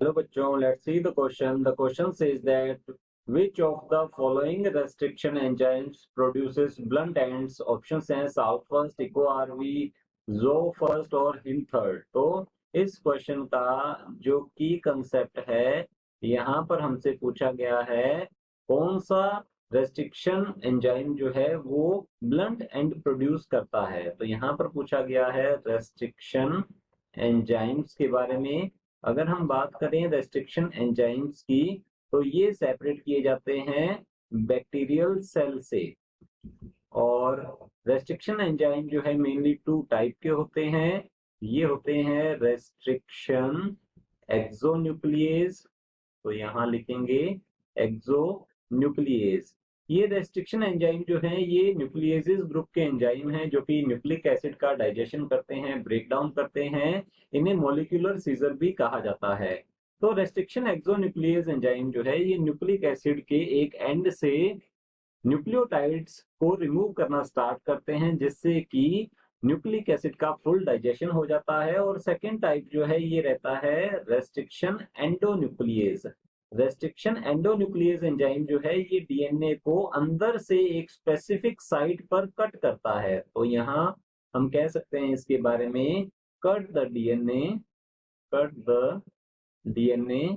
Hello bachon, let's see the question. The question says that which of the following restriction enzymes produces blunt ends? Options हैं sal first, eco RV, zo first और hin third. तो इस question का जो की concept है, यहाँ पर हमसे पूछा गया है कौन सा रेस्ट्रिक्शन एंजाइम जो है वो ब्लंट एंड प्रोड्यूस करता है। तो यहाँ पर पूछा गया है रेस्ट्रिक्शन एंजाइम्स के बारे में। अगर हम बात करें रेस्ट्रिक्शन एंजाइम्स की, तो ये सेपरेट किए जाते हैं बैक्टीरियल सेल से। और रेस्ट्रिक्शन एंजाइम जो है मेनली टू टाइप के होते हैं। ये होते हैं रेस्ट्रिक्शन एक्सोन्यूक्लिएज, तो यहाँ लिखेंगे एक्सोन्यूक्लिएज। ये रेस्ट्रिक्शन एंजाइम जो हैं ये न्यूक्लिएजेस ग्रुप के एंजाइम हैं जो कि न्यूक्लिक एसिड का डाइजेशन करते हैं, ब्रेक डाउन करते हैं। इन्हें मॉलिक्यूलर सीजर भी कहा जाता है। तो रेस्ट्रिक्शन एक्सोन्यूक्लिएज एंजाइम जो है ये न्यूक्लिक एसिड के एक एंड से न्यूक्लियोटाइड्स को रिमूव करना स्टार्ट करते हैं, जिससे कि न्यूक्लिक एसिड का फुल डाइजेशन हो जाता है। और सेकेंड टाइप जो है ये रहता है restriction endonuclease. Restriction endonuclease enzyme जो है ये डीएनए को अंदर से एक स्पेसिफिक साइट पर कट करता है। तो यहाँ हम कह सकते हैं इसके बारे में cut the DNA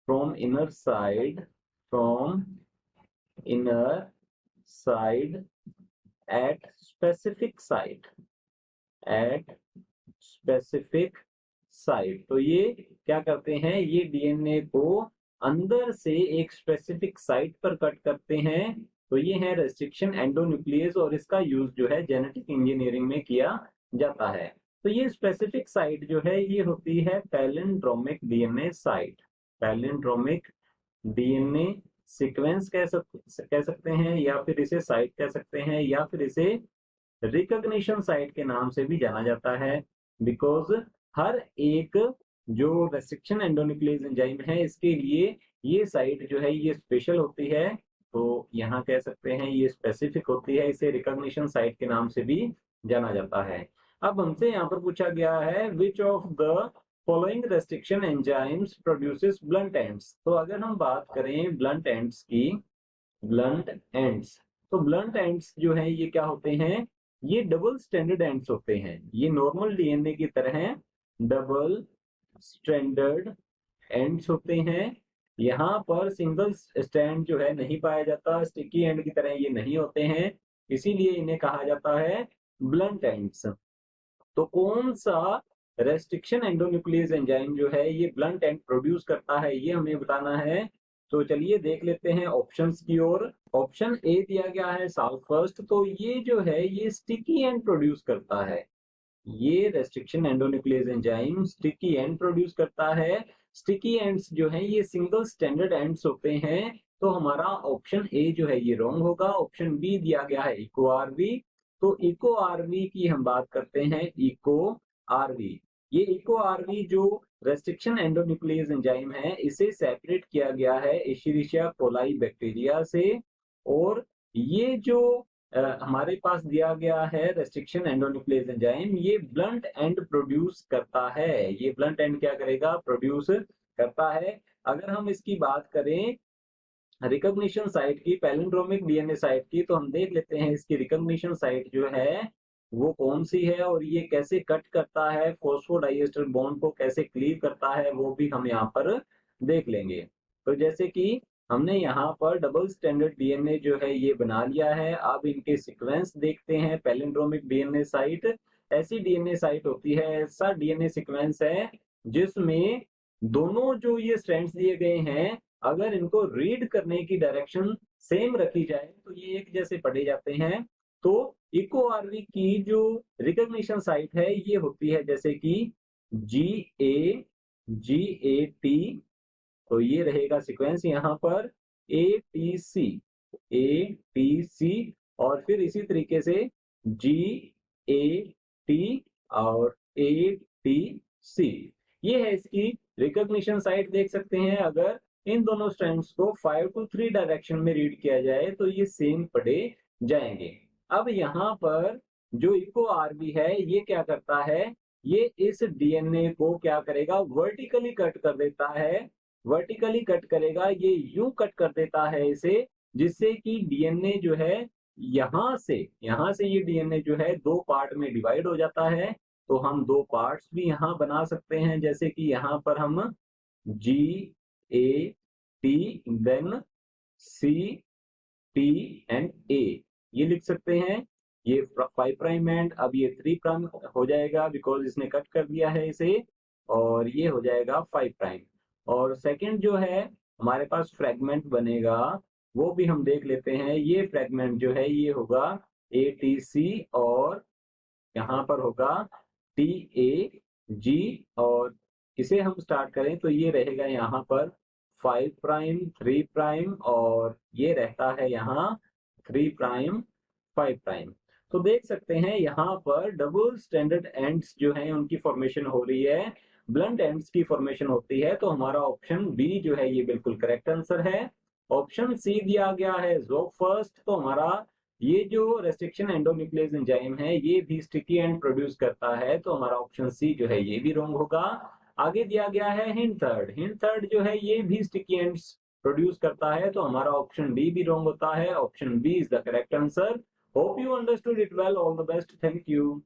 from inner side at specific site। तो ये क्या करते हैं, ये डीएनए को अंदर से एक स्पेसिफिक साइट पर कट करते हैं। तो ये है रेस्ट्रिक्शन एंडोन्यूक्लियस और इसका यूज जो है जेनेटिक इंजीनियरिंग में किया जाता है। तो ये स्पेसिफिक साइट जो है ये होती है palindromic DNA site. Palindromic DNA sequence कह सकते हैं, या फिर इसे साइट कह सकते हैं, या फिर इसे रिकॉग्निशन साइट के नाम से भी जाना जाता है। बिकॉज हर एक जो रेस्ट्रिक्शन एंडोन्यूक्लियस एंजाइम है इसके लिए ये साइट जो है ये स्पेशल होती है। तो यहाँ कह सकते हैं ये स्पेसिफिक होती है, इसे रिकॉग्निशन साइट के नाम से भी जाना जाता है। अब हमसे यहाँ पर पूछा गया है which of the following restriction enzymes produces blunt ends. तो अगर हम बात करें ब्लंट एंड्स की, ब्लंट एंड्स, तो ब्लंट एंड्स जो है ये क्या होते हैं, ये डबल स्टैंडर्ड एंड्स होते हैं। ये नॉर्मल डीएनए की तरह डबल स्टैंडर्ड एंड्स होते हैं। यहाँ पर सिंगल स्टैंड जो है नहीं पाया जाता, स्टिकी एंड की तरह ये नहीं होते हैं, इसीलिए इन्हें कहा जाता है ब्लंट एंड्स। तो कौन सा रेस्ट्रिक्शन एंडोन्यूक्लियस एंजाइम जो है ये ब्लंट एंड प्रोड्यूस करता है, ये हमें बताना है। तो चलिए देख लेते हैं ऑप्शंस की ओर। ऑप्शन ए दिया गया है साल फर्स्ट, तो ये जो है ये स्टिकी एंड प्रोड्यूस करता है। ये restriction endonuclease enzyme sticky and produce करता है। स्टिकी एंड्स जो है ये सिंगल स्टैंडर्ड एंड्स होते हैं। तो हमारा ऑप्शन ए जो है ये रॉन्ग होगा। ऑप्शन बी दिया गया है इको आरवी। तो इको आरवी की हम बात करते हैं, इको आरवी। ये इको आरवी जो रेस्ट्रिक्शन एंडोन्यूक्लियस एंजाइम है इसे सेपरेट किया गया है एशेरिशिया कोलाई बैक्टीरिया से। और ये जो हमारे पास दिया गया है रेस्ट्रिक्शन एंडोन्यूक्लियस एंजाइम, ये ब्लंट एंड प्रोड्यूस करता है। ये ब्लंट एंड क्या करेगा, प्रोड्यूस करता है। अगर हम इसकी बात करें रिकॉग्निशन साइट की, पैलिंड्रोमिक डीएनए साइट की, तो हम देख लेते हैं इसकी रिकॉग्निशन साइट जो है वो कौन सी है और ये कैसे कट करता है, फॉस्फोडाइएस्टर बॉन्ड को कैसे क्लीव करता है, वो भी हम यहाँ पर देख लेंगे। तो जैसे कि हमने यहाँ पर डबल स्टैंडर्ड डीएनए जो है ये बना लिया है। अब इनके सीक्वेंस देखते हैं। पैलिंड्रोमिक डीएनए साइट ऐसी डीएनए साइट होती है, ऐसा डीएनए सीक्वेंस है जिसमें दोनों जो ये स्ट्रैंड्स दिए गए हैं अगर इनको रीड करने की डायरेक्शन सेम रखी जाए तो ये एक जैसे पढ़े जाते हैं। तो इको आरवी की जो रिकॉग्निशन साइट है ये होती है जैसे कि जी ए टी। तो ये रहेगा सीक्वेंस यहाँ पर ए टी सी और फिर इसी तरीके से जी ए टी और ए टी सी। ये है इसकी रिकॉग्निशन साइट। देख सकते हैं अगर इन दोनों स्ट्रैंड्स को 5 to 3 डायरेक्शन में रीड किया जाए तो ये सेम पढ़े जाएंगे। अब यहाँ पर जो इको आरबी है ये क्या करता है, ये इस डीएनए को क्या करेगा, वर्टिकली कट कर देता है, वर्टिकली कट करेगा, ये यूं कट कर देता है इसे, जिससे कि डीएनए जो है यहाँ से ये डीएनए जो है दो पार्ट में डिवाइड हो जाता है। तो हम दो पार्ट्स भी यहाँ बना सकते हैं, जैसे कि यहाँ पर हम GAT then CT and A ये लिख सकते हैं। ये 5 प्राइम एंड अब ये 3 प्राइम हो जाएगा बिकॉज इसने कट कर दिया है इसे, और ये हो जाएगा 5 प्राइम। और सेकंड जो है हमारे पास फ्रेगमेंट बनेगा, वो भी हम देख लेते हैं। ये फ्रेगमेंट जो है ये होगा ATC, और यहाँ पर होगा TAG, और इसे हम स्टार्ट करें तो ये रहेगा यहाँ पर 5 प्राइम 3 प्राइम, और ये रहता है यहाँ 3 प्राइम 5 प्राइम। तो देख सकते हैं यहाँ पर डबल स्टैंडर्ड एंड्स जो हैं उनकी फॉर्मेशन हो रही है, ब्लंट एंड्स की फॉर्मेशन होती है। तो हमारा ऑप्शन बी जो है ये बिल्कुल करेक्ट आंसर है। ऑप्शन सी दिया गया है जो फर्स्ट, तो हमारा ये जो रेस्ट्रिक्शन एंडोन्यूक्लियस एंजाइम है ये भी स्टिकी एंड प्रोड्यूस करता है, तो हमारा ऑप्शन सी जो है ये भी रॉन्ग होगा। आगे दिया गया है हिंट थर्ड, हिंट थर्ड जो है ये भी स्टिकी एंड्स प्रोड्यूस करता है, तो हमारा ऑप्शन डी भी रॉन्ग होता है। Option B is the correct answer. Hope you understood it well, all the best, thank you.